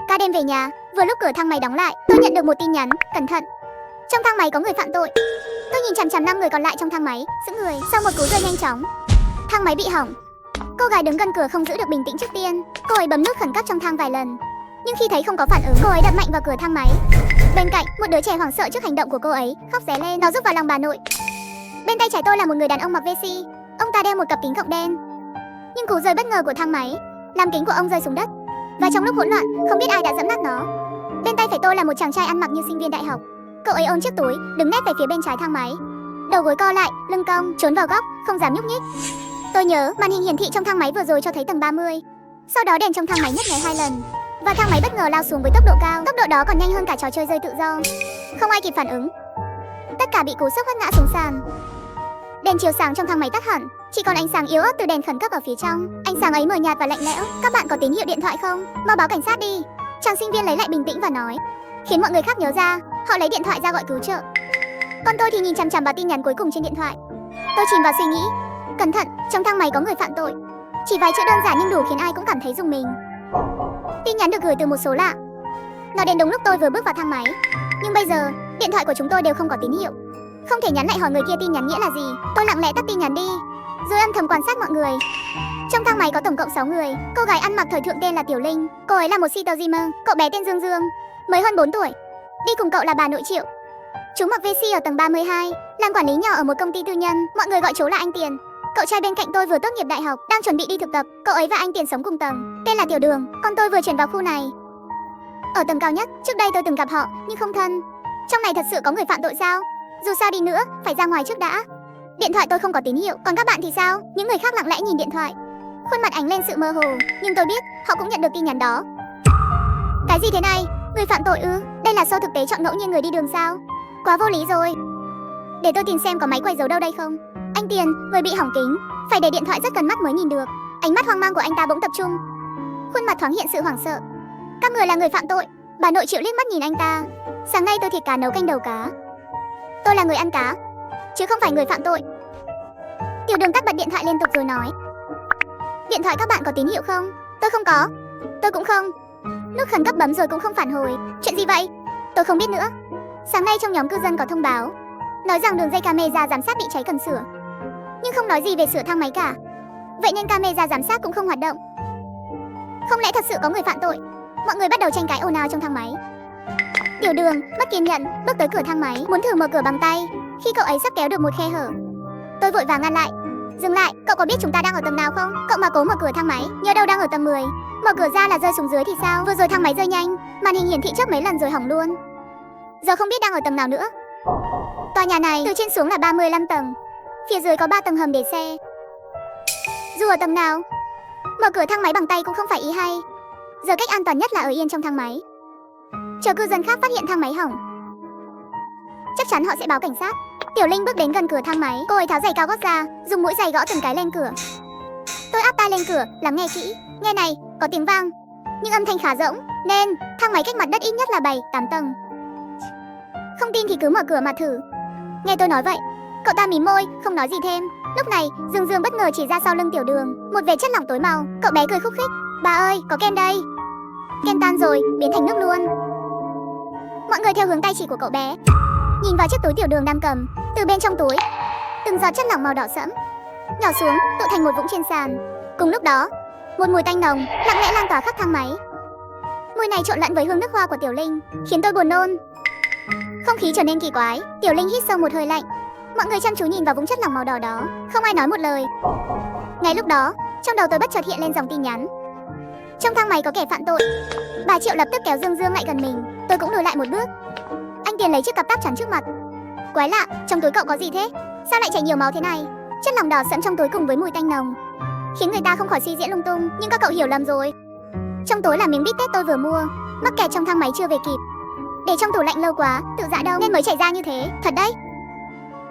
Ca đêm về nhà, vừa lúc cửa thang máy đóng lại, tôi nhận được một tin nhắn, cẩn thận. Trong thang máy có người phạm tội. Tôi nhìn chằm chằm 5 người còn lại trong thang máy, sững người. Sau một cú rơi nhanh chóng, thang máy bị hỏng. Cô gái đứng gần cửa không giữ được bình tĩnh trước tiên. Cô ấy bấm nút khẩn cấp trong thang vài lần, nhưng khi thấy không có phản ứng, cô ấy đập mạnh vào cửa thang máy. Bên cạnh, một đứa trẻ hoảng sợ trước hành động của cô ấy, khóc ré lên. Nó rúc vào lòng bà nội. Bên tay trái tôi là một người đàn ông mặc vesti. Ông ta đeo một cặp kính cộng đen. Nhưng cú rơi bất ngờ của thang máy làm kính của ông rơi xuống đất, và trong lúc hỗn loạn, không biết ai đã dẫm nát nó. Bên tay phải tôi là một chàng trai ăn mặc như sinh viên đại học. Cậu ấy ôm chiếc túi, đứng nép về phía bên trái thang máy. Đầu gối co lại, lưng cong, trốn vào góc, không dám nhúc nhích. Tôi nhớ màn hình hiển thị trong thang máy vừa rồi cho thấy tầng 30. Sau đó đèn trong thang máy nhấp nháy 2 lần, và thang máy bất ngờ lao xuống với tốc độ cao. Tốc độ đó còn nhanh hơn cả trò chơi rơi tự do. Không ai kịp phản ứng. Tất cả bị cú sốc hất ngã xuống sàn. Đèn chiếu sáng trong thang máy tắt hẳn, chỉ còn ánh sáng yếu ớt từ đèn khẩn cấp ở phía trong. Ánh sáng ấy mờ nhạt và lạnh lẽo. Các bạn có tín hiệu điện thoại không? Mau báo cảnh sát đi. Chàng sinh viên lấy lại bình tĩnh và nói, khiến mọi người khác nhớ ra. Họ lấy điện thoại ra gọi cứu trợ. Còn tôi thì nhìn chằm chằm vào tin nhắn cuối cùng trên điện thoại. Tôi chìm vào suy nghĩ. Cẩn thận, trong thang máy có người phạm tội. Chỉ vài chữ đơn giản nhưng đủ khiến ai cũng cảm thấy rùng mình. Tin nhắn được gửi từ một số lạ. Nó đến đúng lúc tôi vừa bước vào thang máy. Nhưng bây giờ, điện thoại của chúng tôi đều không có tín hiệu. Không thể nhắn lại hỏi người kia tin nhắn nghĩa là gì. Tôi lặng lẽ tắt tin nhắn đi, rồi âm thầm quan sát mọi người. Trong thang máy có tổng cộng 6 người. Cô gái ăn mặc thời thượng tên là Tiểu Linh. Cô ấy là một Citogamer. Cậu bé tên Dương Dương, mới hơn 4 tuổi. Đi cùng cậu là bà Nội Triệu. Chú mặc vesti ở tầng 32, làm quản lý nhỏ ở một công ty tư nhân. Mọi người gọi chú là anh Tiền. Cậu trai bên cạnh tôi vừa tốt nghiệp đại học, đang chuẩn bị đi thực tập. Cậu ấy và anh Tiền sống cùng tầng, tên là Tiểu Đường. Còn tôi vừa chuyển vào khu này, ở tầng cao nhất. Trước đây tôi từng gặp họ, nhưng không thân. Trong này thật sự có người phạm tội sao? Dù sao đi nữa, phải ra ngoài trước đã. Điện thoại tôi không có tín hiệu, còn các bạn thì sao? Những người khác lặng lẽ nhìn điện thoại, khuôn mặt ánh lên sự mơ hồ. Nhưng tôi biết, họ cũng nhận được tin nhắn đó. Cái gì thế này? Người phạm tội ư? Đây là show thực tế chọn ngẫu nhiên người đi đường sao? Quá vô lý rồi. Để tôi tìm xem có máy quay dấu đâu đây không. Anh Tiền, người bị hỏng kính, phải để điện thoại rất gần mắt mới nhìn được. Ánh mắt hoang mang của anh ta bỗng tập trung, khuôn mặt thoáng hiện sự hoảng sợ. Các người là người phạm tội. Bà Nội Triệu liếc mắt nhìn anh ta. Sáng nay tôi thịt cá nấu canh đầu cá. Tôi là người ăn cá, chứ không phải người phạm tội. Tiểu Đường tắt bật điện thoại liên tục rồi nói, điện thoại các bạn có tín hiệu không? Tôi không có. Tôi cũng không. Nút khẩn cấp bấm rồi cũng không phản hồi. Chuyện gì vậy? Tôi không biết nữa. Sáng nay trong nhóm cư dân có thông báo, nói rằng đường dây camera giám sát bị cháy cần sửa, nhưng không nói gì về sửa thang máy cả. Vậy nên camera giám sát cũng không hoạt động. Không lẽ thật sự có người phạm tội? Mọi người bắt đầu tranh cãi ồn ào trong thang máy. Tiểu Đường mất kiên nhẫn bước tới cửa thang máy, muốn thử mở cửa bằng tay. Khi cậu ấy sắp kéo được một khe hở, tôi vội vàng ngăn lại. Dừng lại, cậu có biết chúng ta đang ở tầng nào không? Cậu mà cố mở cửa thang máy, nhớ đâu đang ở tầng 10. Mở cửa ra là rơi xuống dưới thì sao? Vừa rồi thang máy rơi nhanh, màn hình hiển thị chớp mấy lần rồi hỏng luôn. Giờ không biết đang ở tầng nào nữa. Tòa nhà này từ trên xuống là 35 tầng, phía dưới có 3 tầng hầm để xe. Dù ở tầng nào, mở cửa thang máy bằng tay cũng không phải ý hay. Giờ cách an toàn nhất là ở yên trong thang máy, chờ cư dân khác phát hiện thang máy hỏng. Chắc chắn họ sẽ báo cảnh sát. Tiểu Linh bước đến gần cửa thang máy. Cô ấy tháo giày cao gót ra, dùng mũi giày gõ từng cái lên cửa. Tôi áp tai lên cửa, lắng nghe kỹ. Nghe này, có tiếng vang, nhưng âm thanh khá rỗng, nên thang máy cách mặt đất ít nhất là 7-8 tầng. Không tin thì cứ mở cửa mà thử. Nghe tôi nói vậy, cậu ta mím môi, không nói gì thêm. Lúc này, Dương Dương bất ngờ chỉ ra sau lưng Tiểu Đường một vệt chất lỏng tối màu. Cậu bé cười khúc khích. Bà ơi, có kem đây. Kem tan rồi, biến thành nước luôn. Mọi người theo hướng tay chỉ của cậu bé, nhìn vào chiếc túi Tiểu Đường đang cầm. Từ bên trong túi, từng giọt chất lỏng màu đỏ sẫm nhỏ xuống, tụ thành một vũng trên sàn. Cùng lúc đó, một mùi tanh nồng lặng lẽ lan tỏa khắp thang máy. Mùi này trộn lẫn với hương nước hoa của Tiểu Linh, khiến tôi buồn nôn. Không khí trở nên kỳ quái. Tiểu Linh hít sâu một hơi lạnh. Mọi người chăm chú nhìn vào vũng chất lỏng màu đỏ đó, không ai nói một lời. Ngay lúc đó, trong đầu tôi bất chợt hiện lên dòng tin nhắn. Trong thang máy có kẻ phạm tội. Bà Triệu lập tức kéo Dương Dương lại gần mình. Tôi cũng lùi lại một bước. Anh Tiền lấy chiếc cặp táp chắn trước mặt. Quái lạ, trong túi cậu có gì thế? Sao lại chảy nhiều máu thế này? Chất lỏng đỏ sẫm trong túi cùng với mùi tanh nồng khiến người ta không khỏi suy diễn lung tung. Nhưng các cậu hiểu lầm rồi. Trong túi là miếng bít tết tôi vừa mua, mắc kẹt trong thang máy chưa về kịp, để trong tủ lạnh lâu quá, tự dã đâu nên mới chảy ra như thế. Thật đấy.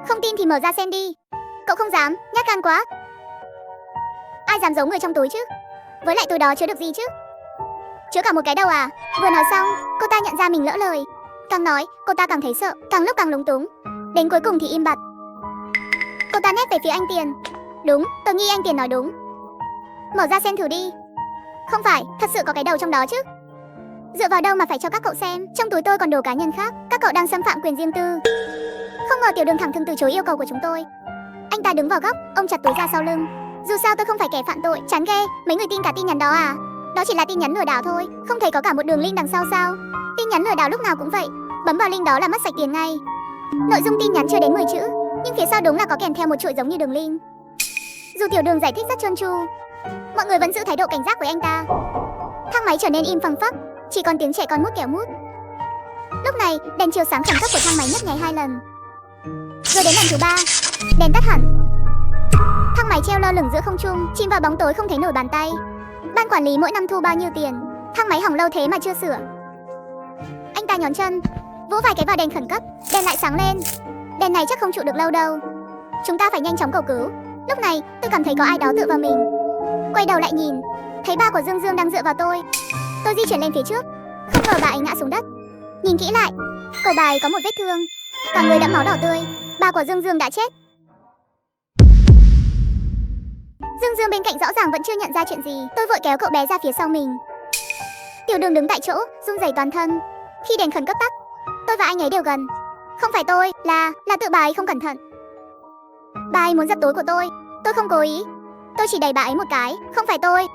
Không tin thì mở ra xem đi. Cậu không dám, nhát gan quá. Ai dám giấu người trong túi chứ? Với lại túi đó chứa được gì chứ? Chứa cả một cái đầu à? Vừa nói xong, cô ta nhận ra mình lỡ lời. Càng nói, cô ta càng thấy sợ, càng lúc càng lúng túng. Đến cuối cùng thì im bặt. Cô ta nép về phía anh Tiền. Đúng, tôi nghĩ anh Tiền nói đúng. Mở ra xem thử đi. Không phải, thật sự có cái đầu trong đó chứ? Dựa vào đâu mà phải cho các cậu xem? Trong túi tôi còn đồ cá nhân khác. Các cậu đang xâm phạm quyền riêng tư. Không ngờ Tiểu Đường thẳng thừng từ chối yêu cầu của chúng tôi. Anh ta đứng vào góc, ôm chặt túi ra sau lưng. Dù sao tôi không phải kẻ phạm tội. Chán ghê, mấy người tin cả tin nhắn đó à? Đó chỉ là tin nhắn lừa đảo thôi, không thấy có cả một đường link đằng sau sao? Tin nhắn lừa đảo lúc nào cũng vậy, bấm vào link đó là mất sạch tiền ngay. Nội dung tin nhắn chưa đến 10 chữ, nhưng phía sau đúng là có kèm theo một chuỗi giống như đường link. Dù Tiểu Đường giải thích rất trơn tru, mọi người vẫn giữ thái độ cảnh giác với anh ta. Thang máy trở nên im phăng phắc, chỉ còn tiếng trẻ con mút kẹo mút. Lúc này, đèn chiếu sáng khẩn cấp của thang máy nhấp nháy 2 lần. Rồi đến lần thứ 3, đèn tắt hẳn. Thang máy treo lơ lửng giữa không trung, chìm vào bóng tối không thấy nổi bàn tay. Ban quản lý mỗi năm thu bao nhiêu tiền? Thang máy hỏng lâu thế mà chưa sửa. Anh ta nhón chân, vỗ vài cái vào đèn khẩn cấp, đèn lại sáng lên. Đèn này chắc không trụ được lâu đâu. Chúng ta phải nhanh chóng cầu cứu. Lúc này, tôi cảm thấy có ai đó tựa vào mình. Quay đầu lại nhìn, thấy ba của Dương Dương đang dựa vào tôi. Tôi di chuyển lên phía trước, không ngờ bà ấy ngã xuống đất. Nhìn kỹ lại, cổ bà ấy có một vết thương, cả người đẫm máu đỏ tươi. Ba của Dương Dương đã chết. Dương Dương bên cạnh rõ ràng vẫn chưa nhận ra chuyện gì. Tôi vội kéo cậu bé ra phía sau mình. Tiểu Đường đứng tại chỗ, run rẩy toàn thân. Khi đèn khẩn cấp tắt, tôi và anh ấy đều gần. Không phải tôi, là tự bà ấy không cẩn thận. Bà ấy muốn giật túi của tôi không cố ý. Tôi chỉ đẩy bà ấy một cái, không phải tôi.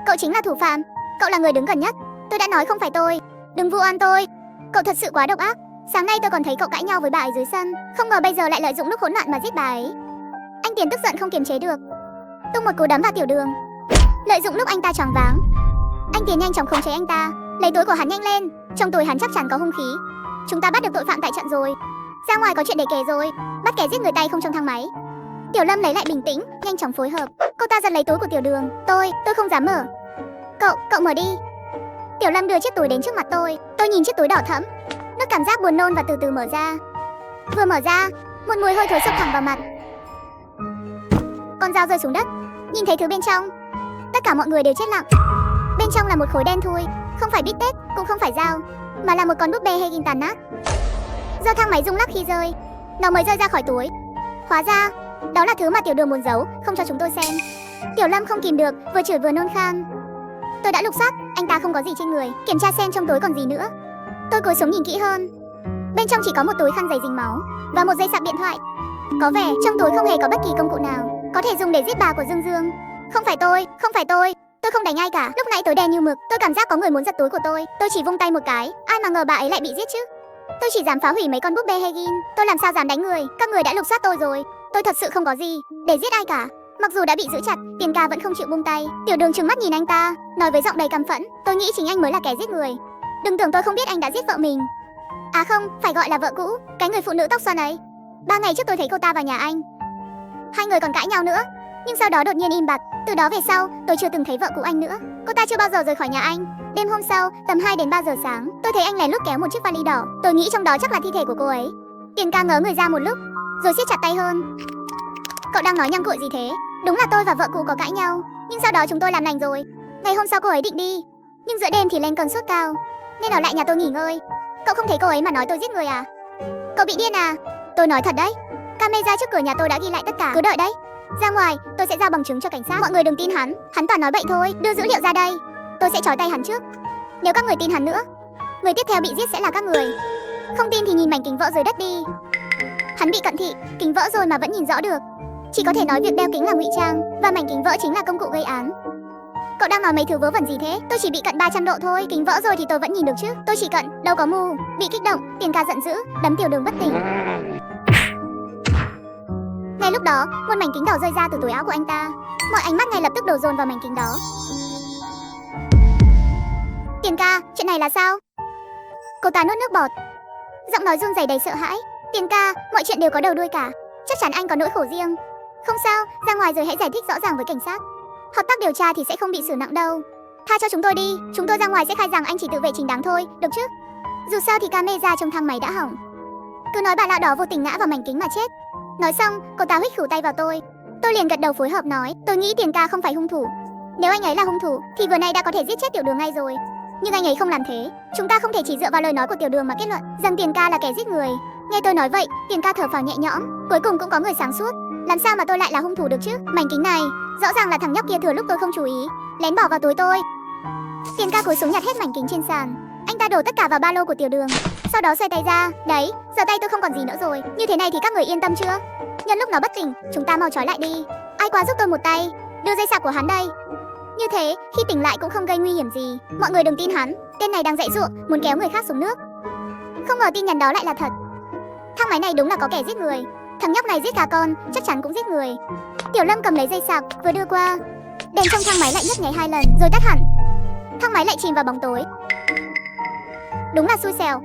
Cậu chính là thủ phạm, cậu là người đứng gần nhất. Tôi đã nói không phải tôi, đừng vu oan tôi. Cậu thật sự quá độc ác. Sáng nay tôi còn thấy cậu cãi nhau với bà ấy dưới sân, không ngờ bây giờ lại lợi dụng lúc hỗn loạn mà giết bà ấy. Anh Tiền tức giận không kiềm chế được, tung một cú đấm vào Tiểu Đường. Lợi dụng lúc anh ta choáng váng, anh Tiền nhanh chóng khống chế anh ta, lấy túi của hắn nhanh lên. Trong túi hắn chắc chắn có hung khí. Chúng ta bắt được tội phạm tại trận rồi. Ra ngoài có chuyện để kể rồi. Bắt kẻ giết người tay không trong thang máy. Tiểu Lâm lấy lại bình tĩnh, nhanh chóng phối hợp. Cô ta giật lấy túi của Tiểu Đường. Tôi không dám mở. Cậu mở đi. Tiểu Lâm đưa chiếc túi đến trước mặt tôi. Tôi nhìn chiếc túi đỏ thẫm, nuốt cảm giác buồn nôn và từ từ mở ra. Vừa mở ra, một mùi hôi thối xộc thẳng vào mặt. Con dao rơi xuống đất. Nhìn thấy thứ bên trong, tất cả mọi người đều chết lặng. Bên trong là một khối đen thui, không phải bít tết, cũng không phải dao, mà là một con búp bê Hegin tàn nát. Do thang máy rung lắc khi rơi, nó mới rơi ra khỏi túi. Hóa ra, đó là thứ mà Tiểu Đường muốn giấu, không cho chúng tôi xem. Tiểu Lâm không kìm được, vừa chửi vừa nôn khan. Tôi đã lục soát, anh ta không có gì trên người, kiểm tra xem trong túi còn gì nữa. Tôi cúi xuống nhìn kỹ hơn. Bên trong chỉ có một túi khăn giấy dính máu và một dây sạc điện thoại. Có vẻ trong túi không hề có bất kỳ công cụ nào có thể dùng để giết bà của Dương Dương. Không phải tôi không đánh ai cả. Lúc nãy tối đen như mực, tôi cảm giác có người muốn giật túi của tôi chỉ vung tay một cái, ai mà ngờ bà ấy lại bị giết chứ. Tôi chỉ dám phá hủy mấy con búp bê Hegin, tôi làm sao dám đánh người. Các người đã lục soát tôi rồi, tôi thật sự không có gì để giết ai cả. Mặc dù đã bị giữ chặt, Tiền Ca vẫn không chịu buông tay. Tiểu Đường trừng mắt nhìn anh ta, nói với giọng đầy căm phẫn, tôi nghĩ chính anh mới là kẻ giết người. Đừng tưởng tôi không biết anh đã giết vợ mình. À không, phải gọi là vợ cũ, cái người phụ nữ tóc xoăn ấy. 3 ngày trước tôi thấy cô ta vào nhà anh, hai người còn cãi nhau nữa, nhưng sau đó đột nhiên im bặt. Từ đó về sau, tôi chưa từng thấy vợ cũ anh nữa. Cô ta chưa bao giờ rời khỏi nhà anh. Đêm hôm sau, tầm 2 đến 3 giờ sáng, tôi thấy anh lén lút kéo một chiếc vali đỏ. Tôi nghĩ trong đó chắc là thi thể của cô ấy. Tiền Ca ngớ người ra một lúc, rồi siết chặt tay hơn. Cậu đang nói nhăng cuội gì thế? Đúng là tôi và vợ cũ có cãi nhau, nhưng sau đó chúng tôi làm lành rồi. Ngày hôm sau cô ấy định đi, nhưng giữa đêm thì lên cơn sốt cao, nên ở lại nhà tôi nghỉ ngơi. Cậu không thấy cô ấy mà nói tôi giết người à? Cậu bị điên à? Tôi nói thật đấy, camera trước cửa nhà tôi đã ghi lại tất cả. Cứ đợi đấy, ra ngoài tôi sẽ giao bằng chứng cho cảnh sát. Mọi người đừng tin hắn toàn nói bậy thôi. Đưa dữ liệu ra đây, tôi sẽ trói tay hắn trước. Nếu các người tin hắn nữa, người tiếp theo bị giết sẽ là các người. Không tin thì nhìn mảnh kính vỡ dưới đất đi. Hắn bị cận thị, kính vỡ rồi mà vẫn nhìn rõ được. Chỉ có thể nói việc đeo kính là ngụy trang, và mảnh kính vỡ chính là công cụ gây án. Cậu đang nói mấy thứ vớ vẩn gì thế? Tôi chỉ bị cận 300 độ thôi, kính vỡ rồi thì tôi vẫn nhìn được chứ. Tôi chỉ cận, đâu có mù. Bị kích động, Tiền Ca giận dữ, đấm Tiểu Đường bất tỉnh. Ngay lúc đó, một mảnh kính đỏ rơi ra từ túi áo của anh ta. Mọi ánh mắt ngay lập tức đổ dồn vào mảnh kính đó. Tiền Ca, chuyện này là sao? Cô ta nuốt nước bọt, giọng nói run rẩy đầy sợ hãi. Tiền Ca, mọi chuyện đều có đầu đuôi cả. Chắc chắn anh có nỗi khổ riêng. Không sao, ra ngoài rồi hãy giải thích rõ ràng với cảnh sát. Hợp tác điều tra thì sẽ không bị xử nặng đâu. Tha cho chúng tôi đi, chúng tôi ra ngoài sẽ khai rằng anh chỉ tự vệ chính đáng thôi, được chứ? Dù sao thì camera trong thang máy đã hỏng. Cứ nói bà lão đó vô tình ngã vào mảnh kính mà chết. Nói xong, cô ta huých khử tay vào tôi. Tôi liền gật đầu phối hợp nói, tôi nghĩ Tiền Ca không phải hung thủ. Nếu anh ấy là hung thủ thì vừa nay đã có thể giết chết Tiểu Đường ngay rồi. Nhưng anh ấy không làm thế. Chúng ta không thể chỉ dựa vào lời nói của Tiểu Đường mà kết luận rằng Tiền Ca là kẻ giết người. Nghe tôi nói vậy, Tiền Ca thở phào nhẹ nhõm. Cuối cùng cũng có người sáng suốt. Làm sao mà tôi lại là hung thủ được chứ? Mảnh kính này rõ ràng là thằng nhóc kia thừa lúc tôi không chú ý lén bỏ vào túi tôi. Tiền ca cúi xuống nhặt hết mảnh kính trên sàn. Anh ta đổ tất cả vào ba lô của Tiểu Đường, sau đó xoay tay ra. Đấy, giờ tay tôi không còn gì nữa rồi. Như thế này thì các người yên tâm chưa? Nhân lúc nó bất tỉnh, chúng ta mau trói lại đi. Ai qua giúp tôi một tay, đưa dây sạc của hắn đây. Như thế, khi tỉnh lại cũng không gây nguy hiểm gì. Mọi người đừng tin hắn, tên này đang dạy dụa, muốn kéo người khác xuống nước. Không ngờ tin nhắn đó lại là thật. Thang máy này đúng là có kẻ giết người. Thằng nhóc này giết gà con, chắc chắn cũng giết người. Tiểu Lâm cầm lấy dây sạc, vừa đưa qua. Đèn trong thang máy lại nhấp nháy 2 lần, rồi tắt hẳn. Thang máy lại chìm vào bóng tối. Đúng là xui xẻo.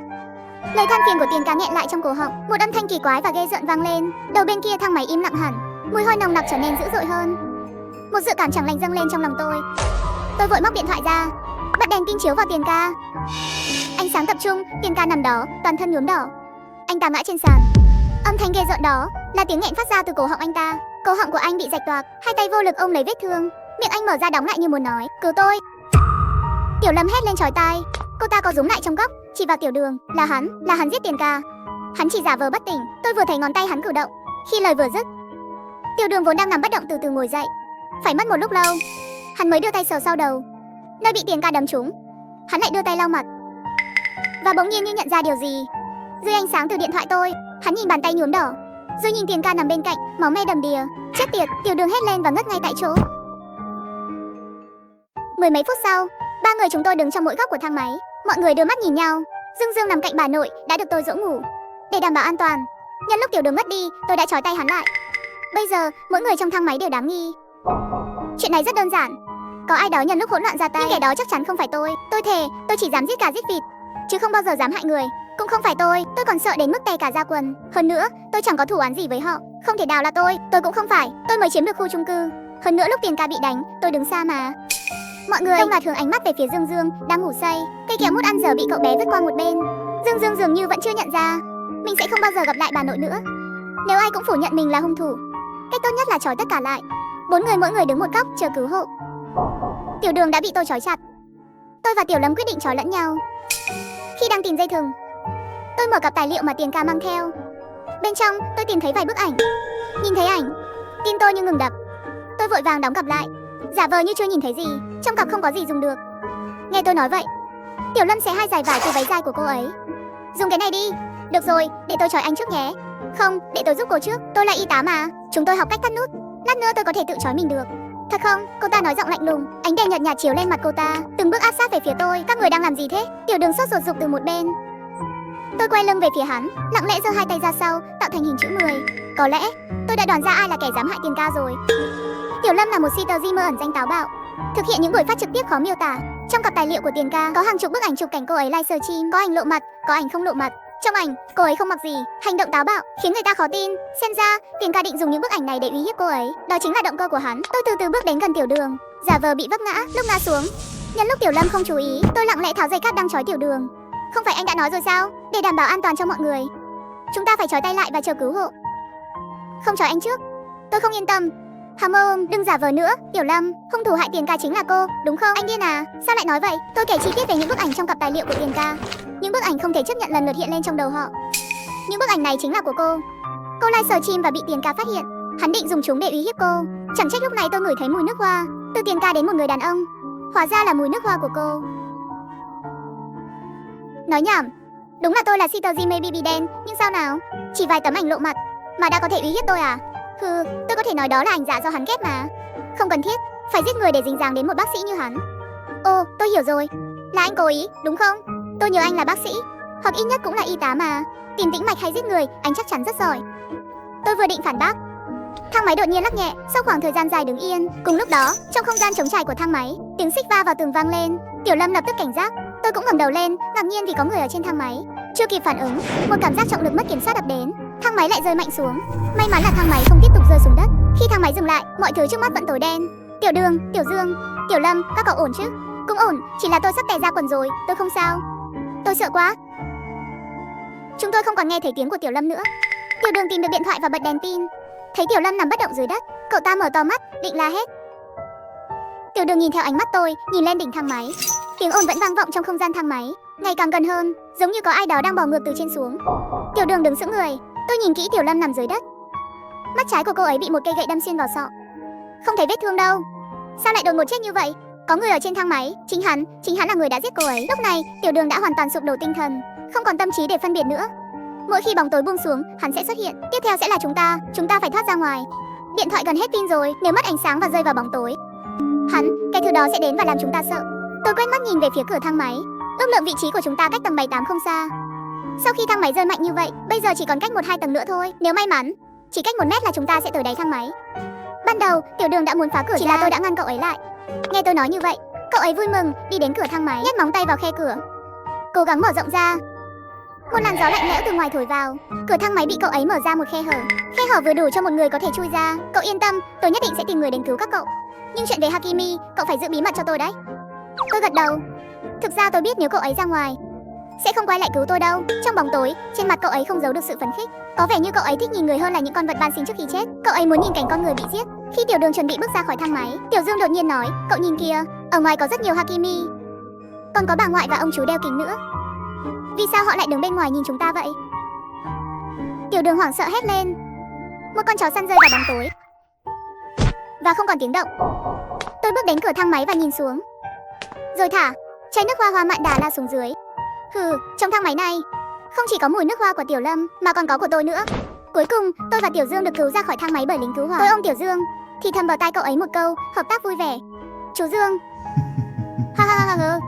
Lời than phiền của Tiền ca nghẹn lại trong cổ họng. Một âm thanh kỳ quái và ghê rợn vang lên. Đầu bên kia thang máy im lặng hẳn. Mùi hôi nồng nặc trở nên dữ dội hơn. Một dự cảm chẳng lành dâng lên trong lòng tôi. Tôi vội móc điện thoại ra, bật đèn tin chiếu vào Tiền ca. Ánh sáng tập trung, Tiền ca nằm đó, toàn thân nhuốm đỏ. Anh ta ngã trên sàn. Âm thanh ghê rợn đó là tiếng nghẹn phát ra từ cổ họng anh ta. Cổ họng của anh bị rạch toạc, hai tay vô lực ôm lấy vết thương. Miệng anh mở ra đóng lại như muốn nói, cứu tôi. Tiểu Lâm hét lên chói tai. Cô ta có rúm lại trong góc, chỉ vào Tiểu Đường. Là hắn giết Tiền ca. Hắn chỉ giả vờ bất tỉnh. Tôi vừa thấy ngón tay hắn cử động. Khi lời vừa dứt, Tiểu Đường vốn đang nằm bất động từ từ ngồi dậy. Phải mất một lúc lâu, hắn mới đưa tay sờ sau đầu, nơi bị Tiền ca đấm trúng. Hắn lại đưa tay lau mặt, và bỗng nhiên như nhận ra điều gì. Dưới ánh sáng từ điện thoại tôi, hắn nhìn bàn tay nhuốm đỏ, rồi nhìn Tiền ca nằm bên cạnh, máu me đầm đìa. Chết tiệt! Tiểu Đường hét lên và ngất ngay tại chỗ. Mười mấy phút sau, ba người chúng tôi đứng trong mỗi góc của thang máy. Mọi người đưa mắt nhìn nhau. Dương Dương nằm cạnh bà nội, đã được tôi dỗ ngủ. Để đảm bảo an toàn, nhân lúc Tiểu Đường mất đi, tôi đã trói tay hắn lại. Bây giờ, mỗi người trong thang máy đều đáng nghi. Chuyện này rất đơn giản. Có ai đó nhân lúc hỗn loạn ra tay, nhưng kẻ đó chắc chắn không phải tôi. Tôi thề, tôi chỉ dám giết gà giết vịt, chứ không bao giờ dám hại người. Cũng không phải tôi còn sợ đến mức tè cả da quần. Hơn nữa, tôi chẳng có thù oán gì với họ. Không thể nào là tôi cũng không phải. Tôi mới chiếm được khu chung cư. Hơn nữa lúc Tiền ca bị đánh, tôi đứng xa mà. Mọi người đông loạt hướng ánh mắt về phía Dương Dương đang ngủ say. Cây kéo mút ăn giờ bị cậu bé vứt qua một bên. Dương Dương dường như vẫn chưa nhận ra mình sẽ không bao giờ gặp lại bà nội nữa. Nếu ai cũng phủ nhận mình là hung thủ, cách tốt nhất là trói tất cả lại. 4 người mỗi người đứng một góc chờ cứu hộ. Tiểu Đường đã bị tôi trói chặt. Tôi và Tiểu Lâm quyết định trói lẫn nhau. Khi đang tìm dây thừng, tôi mở cặp tài liệu mà Tiền ca mang theo. Bên trong tôi tìm thấy vài bức ảnh. Nhìn thấy ảnh, tim tôi như ngừng đập. Tôi vội vàng đóng cặp lại, giả vờ như chưa nhìn thấy gì. Trong cặp không có gì dùng được. Nghe tôi nói vậy, Tiểu Lâm xé 2 dải vải từ váy dài của cô ấy. Dùng cái này đi. Được rồi, để tôi trói anh trước nhé. Không, để tôi giúp cô trước. Tôi là y tá mà. Chúng tôi học cách thắt nút. Lát nữa tôi có thể tự trói mình được. Thật không? Cô ta nói giọng lạnh lùng. Ánh đèn nhợt nhạt chiếu lên mặt cô ta, từng bước áp sát về phía tôi. Các người đang làm gì thế? Tiểu Đường sốt ruột rục từ một bên. Tôi quay lưng về phía hắn, lặng lẽ giơ 2 tay ra sau, tạo thành hình chữ 10. Có lẽ tôi đã đoán ra ai là kẻ dám hại Tiền ca rồi. Tiểu Lâm là một cheater mơ ẩn danh táo bạo, thực hiện những buổi phát trực tiếp khó miêu tả. Trong cặp tài liệu của Tiền ca có hàng chục bức ảnh chụp cảnh cô ấy livestream, có ảnh lộ mặt, có ảnh không lộ mặt. Trong ảnh, cô ấy không mặc gì, hành động táo bạo khiến người ta khó tin. Xem ra, Tiền ca định dùng những bức ảnh này để uy hiếp cô ấy. Đó chính là động cơ của hắn. Tôi từ từ bước đến gần Tiểu Đường, giả vờ bị vấp ngã. Lúc ngã xuống, nhân lúc Tiểu Lâm không chú ý, tôi lặng lẽ tháo dây cáp đang trói Tiểu Đường. Không phải anh đã nói rồi sao? Để đảm bảo an toàn cho mọi người, chúng ta phải trói tay lại và chờ cứu hộ. Không trói anh trước, tôi không yên tâm. Hammer, đừng giả vờ nữa. Tiểu Lâm, hung thủ hại Tiền ca chính là cô, đúng không? Anh điên à? Sao lại nói vậy? Tôi kể chi tiết về những bức ảnh trong cặp tài liệu của Tiền ca. Những bức ảnh không thể chấp nhận lần lượt hiện lên trong đầu họ. Những bức ảnh này chính là của cô. Cô livestream và bị Tiền ca phát hiện. Hắn định dùng chúng để uy hiếp cô. Chẳng trách lúc này tôi ngửi thấy mùi nước hoa từ Tiền ca đến một người đàn ông. Hóa ra là mùi nước hoa của cô. Nói nhảm. Đúng là tôi là Citazime BB đen, nhưng sao nào? Chỉ vài tấm ảnh lộ mặt mà đã có thể uy hiếp tôi à? Hừ, tôi có thể nói đó là ảnh giả do hắn ghép mà. Không cần thiết phải giết người để dính dáng đến một bác sĩ như hắn. Ồ, tôi hiểu rồi. Là anh cố ý, đúng không? Tôi nhớ anh là bác sĩ, hoặc ít nhất cũng là y tá mà. Tìm tĩnh mạch hay giết người, anh chắc chắn rất giỏi. Tôi vừa định phản bác, thang máy đột nhiên lắc nhẹ sau khoảng thời gian dài đứng yên. Cùng lúc đó, trong không gian trống trải của thang máy, tiếng xích va vào tường vang lên. Tiểu Lâm lập tức cảnh giác. Tôi cũng ngẩng đầu lên, ngạc nhiên vì có người ở trên thang máy. Chưa kịp phản ứng, một cảm giác trọng lực mất kiểm soát ập đến. Thang máy lại rơi mạnh xuống. May mắn là thang máy không tiếp tục rơi xuống đất. Khi thang máy dừng lại, mọi thứ trước mắt vẫn tối đen. Tiểu Đường, Tiểu Dương, Tiểu Lâm, các cậu ổn chứ? Cũng ổn, chỉ là tôi sắp tè ra quần rồi. Tôi không sao. Tôi sợ quá. Chúng tôi không còn nghe thấy tiếng của Tiểu Lâm nữa. Tiểu Đường tìm được điện thoại và bật đèn tin. Thấy Tiểu Lâm nằm bất động dưới đất, cậu ta mở to mắt, định la hét. Tiểu Đường nhìn theo ánh mắt tôi, nhìn lên đỉnh thang máy. Tiếng ồn vẫn vang vọng trong không gian thang máy, ngày càng gần hơn, giống như có ai đó đang bò ngược từ trên xuống. Tiểu Đường đứng sững người. Tôi nhìn kỹ Tiểu Lâm nằm dưới đất. Mắt trái của cô ấy bị một cây gậy đâm xuyên vào sọ. Không thấy vết thương đâu. Sao lại đột ngột chết như vậy? Có người ở trên thang máy, chính hắn là người đã giết cô ấy. Lúc này, Tiểu Đường đã hoàn toàn sụp đổ tinh thần, không còn tâm trí để phân biệt nữa. Mỗi khi bóng tối buông xuống, hắn sẽ xuất hiện. Tiếp theo sẽ là chúng ta phải thoát ra ngoài. Điện thoại gần hết pin rồi, nếu mất ánh sáng và rơi vào bóng tối, cái thứ đó sẽ đến và làm chúng ta sợ. Tôi quét mắt nhìn về phía cửa thang máy, ước lượng vị trí của chúng ta cách tầng 7-8 không xa. Sau khi thang máy rơi mạnh như vậy, bây giờ chỉ còn cách 1-2 tầng nữa thôi. Nếu may mắn, chỉ cách 1 mét là chúng ta sẽ tới đáy thang máy. Ban đầu, Tiểu Đường đã muốn phá cửa, chỉ là tôi đã ngăn cậu ấy lại. Nghe tôi nói như vậy, cậu ấy vui mừng đi đến cửa thang máy, nhét móng tay vào khe cửa, cố gắng mở rộng ra. Một làn gió lạnh lẽo từ ngoài thổi vào, cửa thang máy bị cậu ấy mở ra một khe hở vừa đủ cho một người có thể chui ra. Cậu yên tâm, tôi nhất định sẽ tìm người đến cứu các cậu. Nhưng chuyện về Hakimi, cậu phải giữ bí mật cho tôi đấy. Tôi gật đầu. Thực ra tôi biết nếu cậu ấy ra ngoài, sẽ không quay lại cứu tôi đâu. Trong bóng tối, trên mặt cậu ấy không giấu được sự phấn khích. Có vẻ như cậu ấy thích nhìn người hơn là những con vật ban sinh trước khi chết. Cậu ấy muốn nhìn cảnh con người bị giết. Khi Tiểu Đường chuẩn bị bước ra khỏi thang máy, Tiểu Dương đột nhiên nói, cậu nhìn kìa, ở ngoài có rất nhiều Hakimi. Còn có bà ngoại và ông chú đeo kính nữa. Vì sao họ lại đứng bên ngoài nhìn chúng ta vậy? Tiểu Đường hoảng sợ hét lên. Một con chó săn rơi vào bóng tối và không còn tiếng động. Tôi bước đến cửa thang máy và nhìn xuống, rồi thả chai nước hoa mạn đà la xuống dưới. Trong thang máy này không chỉ có mùi nước hoa của Tiểu Lâm mà còn có của tôi nữa. Cuối cùng, tôi và Tiểu Dương được cứu ra khỏi thang máy bởi lính cứu hỏa. Tôi ôm Tiểu Dương, thì thầm vào tai cậu ấy một câu, hợp tác vui vẻ. Chú Dương. Ha ha ha ha.